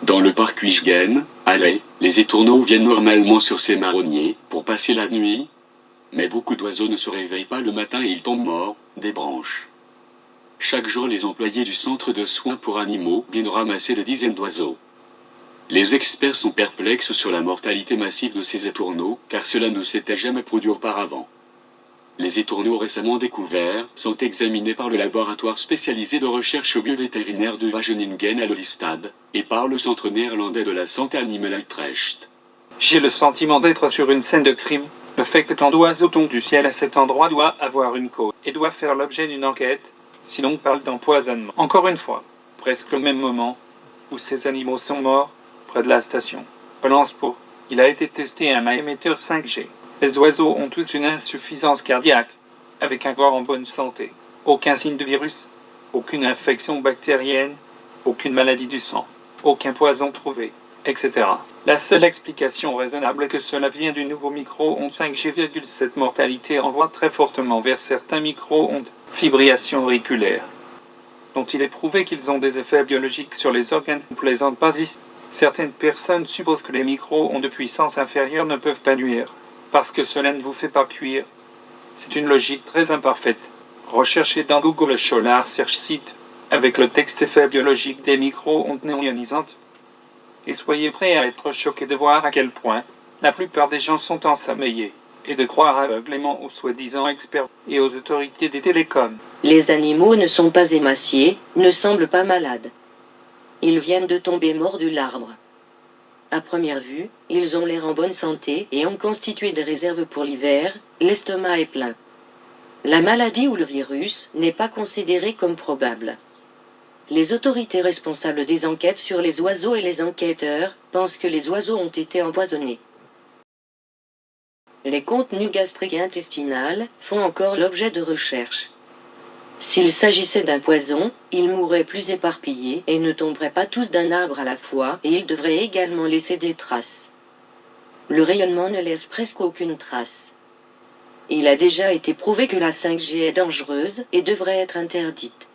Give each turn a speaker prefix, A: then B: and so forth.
A: Dans le parc Huijgen, à Ley, les étourneaux viennent normalement sur ces marronniers pour passer la nuit. Mais beaucoup d'oiseaux ne se réveillent pas le matin et ils tombent morts des branches. Chaque jour, les employés du centre de soins pour animaux viennent ramasser des dizaines d'oiseaux. Les experts sont perplexes sur la mortalité massive de ces étourneaux, car cela ne s'était jamais produit auparavant. Les étourneaux récemment découverts sont examinés par le laboratoire spécialisé de recherche biovétérinaire de Wageningen à Lelystad, et par le centre néerlandais de la santé animale à Utrecht.
B: J'ai le sentiment d'être sur une scène de crime. Le fait que tant d'oiseaux tombent du ciel à cet endroit doit avoir une cause, et doit faire l'objet d'une enquête, si l'on parle d'empoisonnement. Encore une fois, presque au même moment où ces animaux sont morts, près de la station Relanspo, il a été testé un émetteur 5G. Les oiseaux ont tous une insuffisance cardiaque, avec un corps en bonne santé. Aucun signe de virus, aucune infection bactérienne, aucune maladie du sang, aucun poison trouvé, etc. La seule explication raisonnable est que cela vient du nouveau micro-ondes 5G. Cette mortalité envoie très fortement vers certains micro-ondes, fibrillation auriculaire, dont il est prouvé qu'ils ont des effets biologiques sur les organes. Ne plaisante pas ici. Certaines personnes supposent que les micro-ondes de puissance inférieure ne peuvent pas nuire, parce que cela ne vous fait pas cuire. C'est une logique très imparfaite. Recherchez dans Google Scholar Search Site, avec le texte effet biologique des micro-ondes néo-ionisantes. Et soyez prêts à être choqués de voir à quel point la plupart des gens sont ensommeillés, et de croire aveuglément aux soi-disant experts et aux autorités des télécoms.
C: Les animaux ne sont pas émaciés, ne semblent pas malades. Ils viennent de tomber morts de l'arbre. À première vue, ils ont l'air en bonne santé et ont constitué des réserves pour l'hiver, l'estomac est plein. La maladie ou le virus n'est pas considéré comme probable. Les autorités responsables des enquêtes sur les oiseaux et les enquêteurs pensent que les oiseaux ont été empoisonnés. Les contenus gastriques et intestinales font encore l'objet de recherches. S'il s'agissait d'un poison, ils mourraient plus éparpillés et ne tomberaient pas tous d'un arbre à la fois, et ils devraient également laisser des traces. Le rayonnement ne laisse presque aucune trace. Il a déjà été prouvé que la 5G est dangereuse et devrait être interdite.